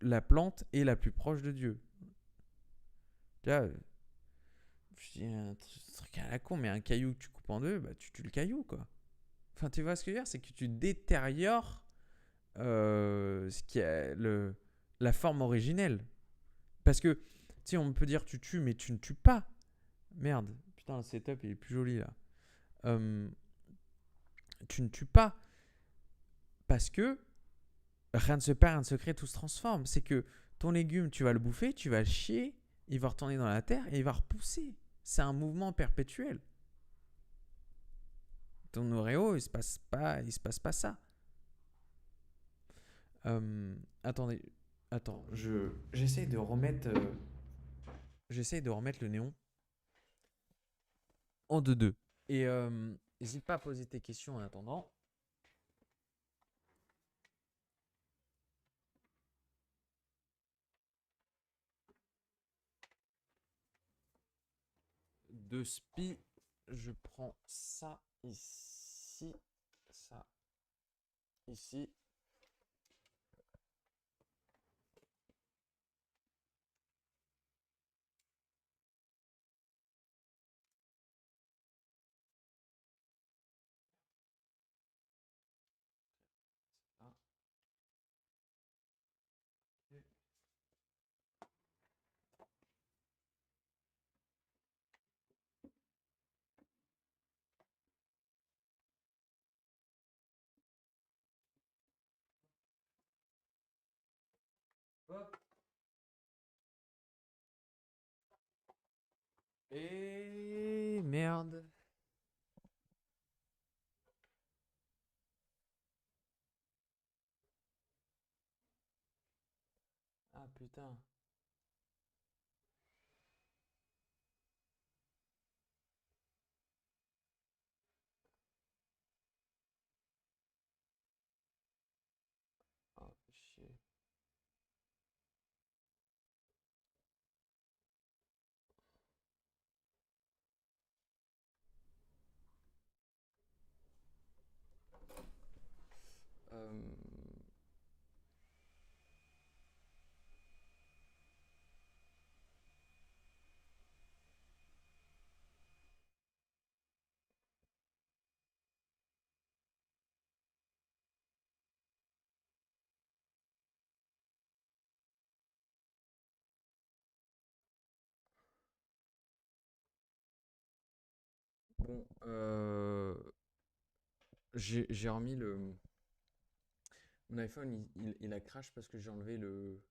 la plante est la plus proche de Dieu. Là, je dis un truc à la con, mais un caillou que tu coupes en deux, bah, tu tues le caillou, quoi. Enfin, tu vois ce que je veux dire? C'est que tu détériores ce qui est la forme originelle. Parce que, tu sais, on peut dire tu tues, mais tu ne tues pas. Merde, putain, le setup il est plus joli là. Tu ne tues pas parce que rien ne se perd, rien ne se crée, tout se transforme. C'est que ton légume, tu vas le bouffer, tu vas le chier, il va retourner dans la terre et il va repousser. C'est un mouvement perpétuel. Ton Oreo, il se passe pas ça. Attendez, attends, j'essaye de remettre le néon en 2-2. Et n'hésite pas à poser tes questions en attendant. De spi, je prends ça ici, ça ici. Là. Hop. Et merde. Ah putain. Ah chier. Bon, j'ai remis le. Mon iPhone, il a crash parce que j'ai enlevé le.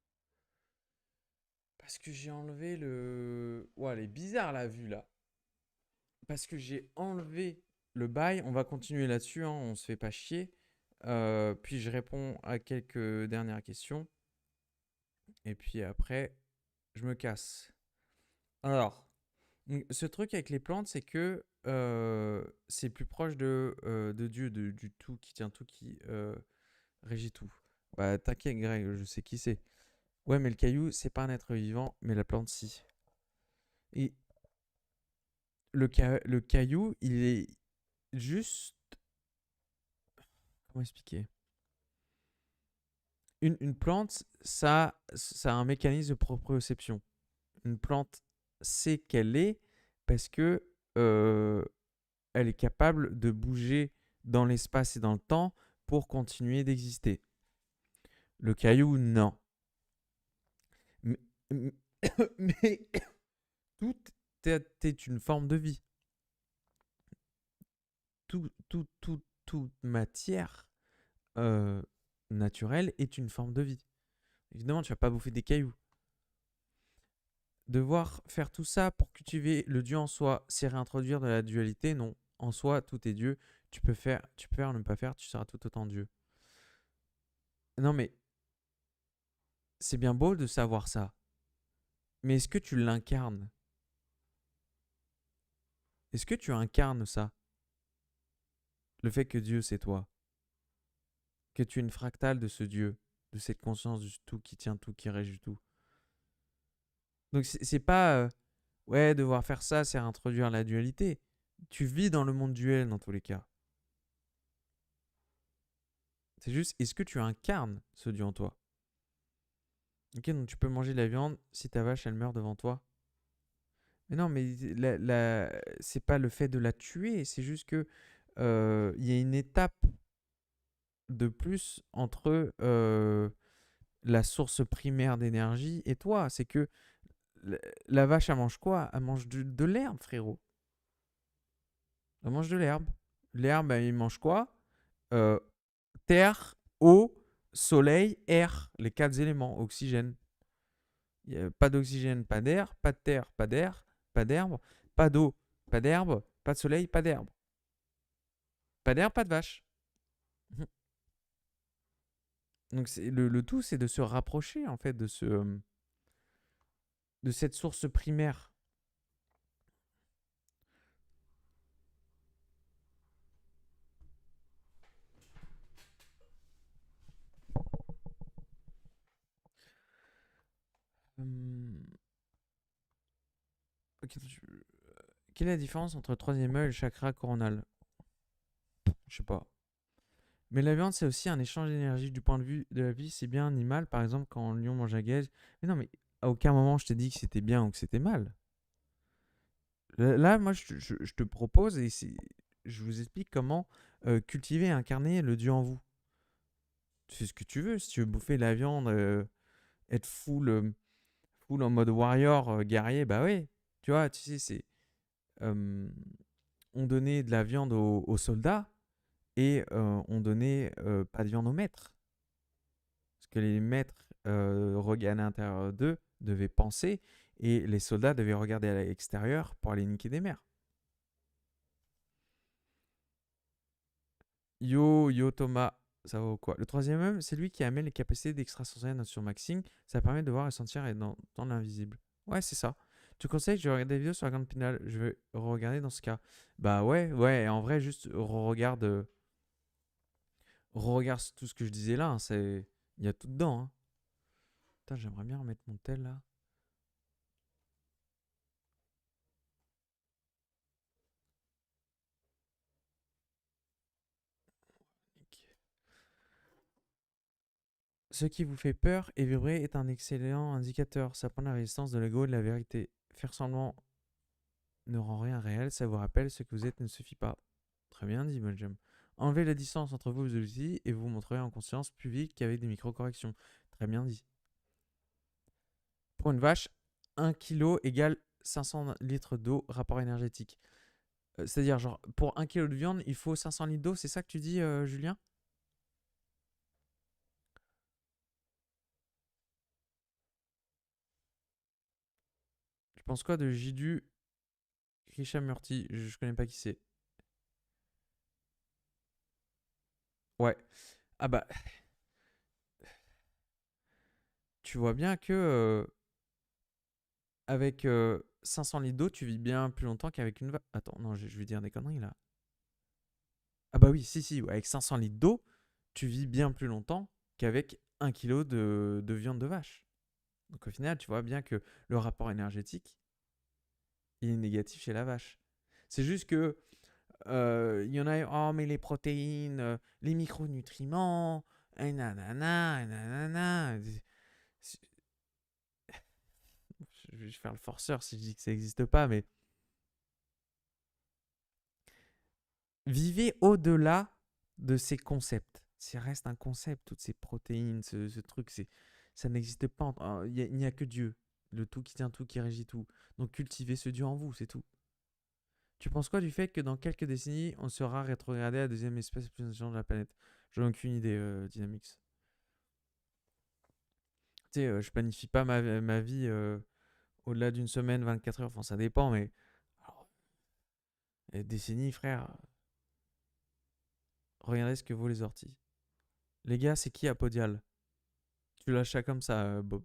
Parce que j'ai enlevé le. Ouais, elle est bizarre la vue là. Parce que j'ai enlevé le bail. On va continuer là-dessus, hein, on se fait pas chier. Puis je réponds à quelques dernières questions. Et puis après, je me casse. Alors, ce truc avec les plantes, c'est que c'est plus proche de Dieu, du tout qui tient tout, qui régit tout. Bah, t'inquiète, Greg, je sais qui c'est. Ouais, mais le caillou, c'est pas un être vivant, mais la plante, si. Et le caillou, il est juste. Comment expliquer? Une plante, ça a un mécanisme de proprioception. Une plante sait qu'elle est parce que elle est capable de bouger dans l'espace et dans le temps pour continuer d'exister. Le caillou, non. M- Mais tout est une forme de vie. Toute matière euh, naturelle est une forme de vie. Évidemment, tu vas pas bouffer des cailloux. Devoir faire tout ça pour cultiver le Dieu en soi, c'est réintroduire de la dualité. Non, en soi, tout est Dieu. Tu peux faire, ne pas faire, tu seras tout autant Dieu. Non, mais c'est bien beau de savoir ça. Mais est-ce que tu l'incarnes? Est-ce que tu incarnes ça? Le fait que Dieu, c'est toi. Que tu es une fractale de ce Dieu, de cette conscience du tout qui tient tout, qui régit tout. Donc c'est pas ouais, devoir faire ça, c'est réintroduire la dualité. Tu vis dans le monde duel dans tous les cas. C'est juste, est-ce que tu incarnes ce Dieu en toi? Ok, donc tu peux manger de la viande si ta vache elle meurt devant toi. Mais non, mais c'est pas le fait de la tuer, c'est juste que il y a une étape de plus entre la source primaire d'énergie et toi. C'est que la vache, elle mange quoi? Elle mange de l'herbe, frérot. Elle mange de l'herbe. L'herbe, elle mange quoi? Euh, Terre, eau, soleil, air. Les quatre éléments. Oxygène. Y a pas d'oxygène, pas d'air. Pas de terre, pas d'air. Pas d'herbe. Pas d'eau, pas d'herbe. Pas de soleil, pas d'herbe. Pas d'air, pas de vache. Donc le tout, c'est de se rapprocher en fait de cette source primaire. Hum, ok, quelle est la différence entre le troisième œil et le chakra coronal? Je sais pas. Mais la viande, c'est aussi un échange d'énergie du point de vue de la vie. C'est bien animal, par exemple, quand le lion mange un gaz. Mais non, mais à aucun moment je t'ai dit que c'était bien ou que c'était mal. Là, moi, je te propose et je vous explique comment cultiver et incarner le Dieu en vous. Tu fais ce que tu veux. Si tu veux bouffer la viande, être full en mode warrior, guerrier, bah oui. Tu vois, tu sais, c'est. euh, on donnait de la viande aux soldats et on donnait pas de viande aux maîtres. Parce que les maîtres regardant à l'intérieur d'eux devaient penser et les soldats devaient regarder à l'extérieur pour aller niquer des mers. Yo Thomas, ça va ou quoi? Le troisième homme, c'est lui qui amène les capacités d'extrasensoriel sur Maxing. Ça permet de voir et sentir et dans l'invisible. Ouais, c'est ça. Tu conseilles que je regarde des vidéos sur la grande pinale. Je vais regarder dans ce cas. Bah ouais, en vrai, juste regarde tout ce que je disais là. Hein, il y a tout dedans. Hein. Putain, j'aimerais bien remettre mon tel là. Ok. Ce qui vous fait peur et vibrer est un excellent indicateur. Ça prend la résistance de l'ego et de la vérité. Faire semblant ne rend rien réel, ça vous rappelle ce que vous êtes ne suffit pas. Très bien dit, Moljam. Enlevez la distance entre vous et vos outils et vous montrerez en conscience plus vite qu'avec des micro-corrections. Très bien dit. Pour une vache, 1 kg égale 500 litres d'eau, rapport énergétique. C'est-à-dire, genre, pour 1 kg de viande, il faut 500 litres d'eau, c'est ça que tu dis, Julien? Je pense quoi de Jidu Krishnamurti? Je connais pas qui c'est. Ouais. Ah bah, tu vois bien que avec 500 litres d'eau, tu vis bien plus longtemps qu'avec une vache. Attends, non, je vais dire des conneries là. Ah bah oui, si, ouais, avec 500 litres d'eau, tu vis bien plus longtemps qu'avec 1 kg de viande de vache. Donc au final, tu vois bien que le rapport énergétique, il est négatif chez la vache. C'est juste que il y en a, oh mais les protéines, les micronutriments, et nanana, et nanana. Je vais faire le forceur si je dis que ça n'existe pas, mais vivez au-delà de ces concepts. Ça reste un concept, toutes ces protéines, ce truc, ça n'existe pas. Il n'y a que Dieu. le tout qui tient tout, qui régit tout. Donc cultivez ce Dieu en vous, c'est tout. Tu penses quoi du fait que dans quelques décennies, on sera rétrogradé à la deuxième espèce la plus intelligente de la planète? J'en ai aucune idée, Dynamix. Tu sais, je planifie pas ma vie au-delà d'une semaine, 24 heures, enfin ça dépend, mais alors, décennies, frère, regardez ce que vaut les orties. Les gars, c'est qui Apodial? Tu lâches ça comme ça, Bob.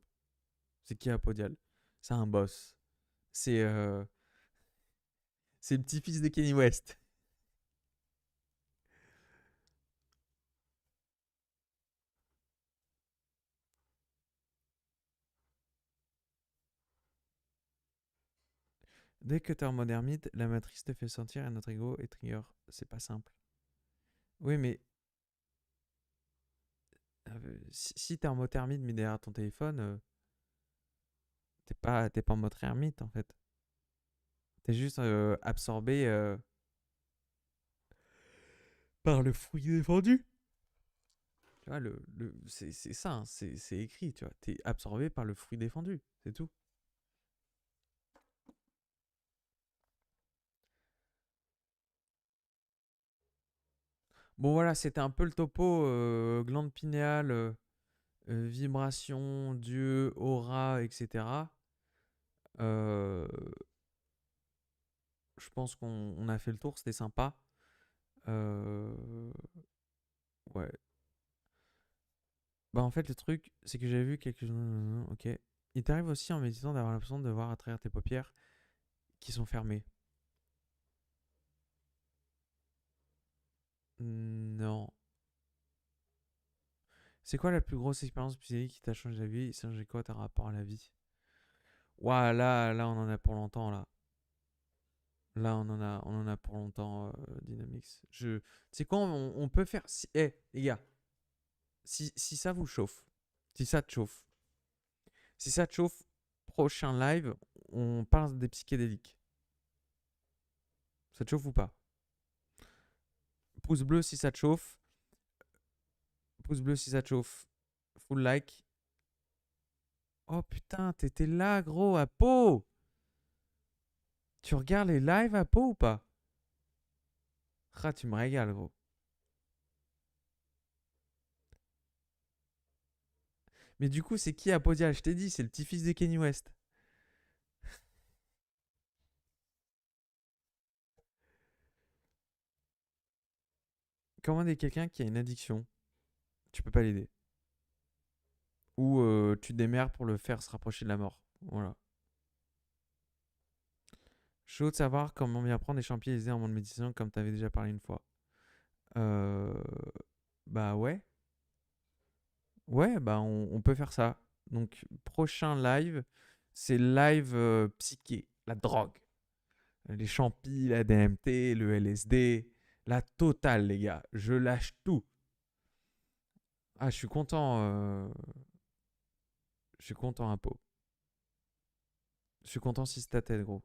C'est qui Apodial? C'est un boss. C'est c'est le petit-fils de Kenny West. Dès que t'es en mode ermite, la matrice te fait sentir et notre ego est trigger. C'est pas simple. Oui, mais si t'es en mode ermite mais derrière ton téléphone, t'es pas en mode ermite en fait. T'es juste absorbé par le fruit défendu. Tu vois, c'est ça, hein, c'est écrit, tu vois. T'es absorbé par le fruit défendu, c'est tout. Bon voilà, c'était un peu le topo, glande pinéale, vibration, dieu, aura, etc. Euh, je pense qu'on a fait le tour, c'était sympa. Euh, ouais. Bah en fait le truc, c'est que j'avais vu quelque chose. Ok. Il t'arrive aussi en méditant d'avoir l'impression de voir à travers tes paupières qui sont fermées. Non. C'est quoi la plus grosse expérience psychédélique qui t'a changé la vie? Ça changé quoi ta rapport à la vie? Ouah, là, on en a pour longtemps, là. Là, on en a pour longtemps, Dynamix. C'est quoi, on peut faire. Les gars, si ça vous chauffe, si ça te chauffe, si ça te chauffe, prochain live, on parle des psychédéliques. Ça te chauffe ou pas? Pouce bleu si ça te chauffe. Pouce bleu si ça te chauffe. Full like. Oh putain, t'étais là, gros, à Pau. Tu regardes les lives à Pau ou pas? Ah, tu me régales, gros. Mais du coup, c'est qui Apodial? Je t'ai dit, c'est le petit-fils de Kenny West. Comment aider quelqu'un qui a une addiction? Tu peux pas l'aider. Ou tu te démerdes pour le faire se rapprocher de la mort. Voilà. Chaud de savoir comment bien prendre des champignons en mode méditation comme t'avais déjà parlé une fois. Euh, Bah ouais. Ouais, bah on peut faire ça. Donc prochain live, c'est live psyché, la drogue. Les champis, la DMT, le LSD, la totale les gars. Je lâche tout. Ah, je suis content. Je suis content un peu. Je suis content si c'est ta tête, gros.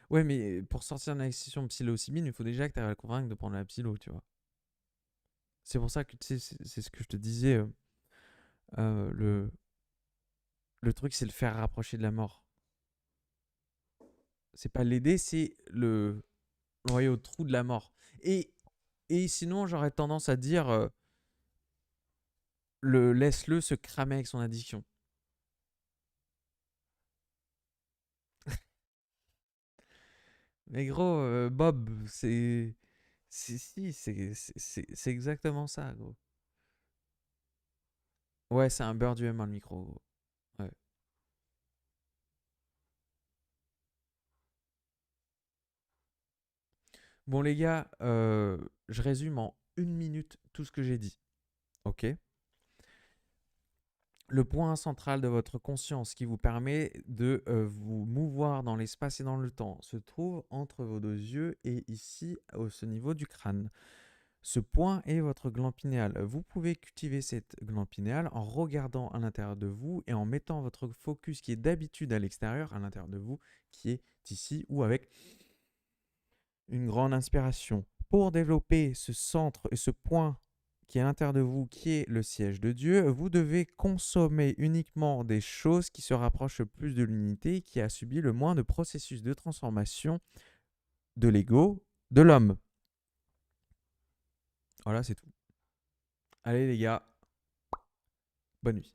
Ouais, mais pour sortir d'une session psilocybine, il faut déjà que tu arrives à le convaincre de prendre la psylo, tu vois. C'est pour ça que, tu sais, c'est ce que je te disais. Euh, le, le truc, c'est le faire rapprocher de la mort. C'est pas l'aider, c'est le noyer au trou de la mort. Et sinon, j'aurais tendance à dire, laisse-le se cramer avec son addiction. Mais gros, Bob, c'est exactement ça, gros. Ouais, c'est un beurre du M dans le micro, gros. Ouais. Bon, les gars, je résume en une minute tout ce que j'ai dit. Ok? Le point central de votre conscience qui vous permet de vous mouvoir dans l'espace et dans le temps se trouve entre vos deux yeux et ici, au ce niveau du crâne. Ce point est votre glande pinéale. Vous pouvez cultiver cette glande pinéale en regardant à l'intérieur de vous et en mettant votre focus qui est d'habitude à l'extérieur, à l'intérieur de vous, qui est ici, ou avec une grande inspiration. Pour développer ce centre et ce point qui est à l'intérieur de vous, qui est le siège de Dieu, vous devez consommer uniquement des choses qui se rapprochent le plus de l'unité, qui a subi le moins de processus de transformation de l'ego de l'homme. Voilà, c'est tout. Allez les gars, bonne nuit.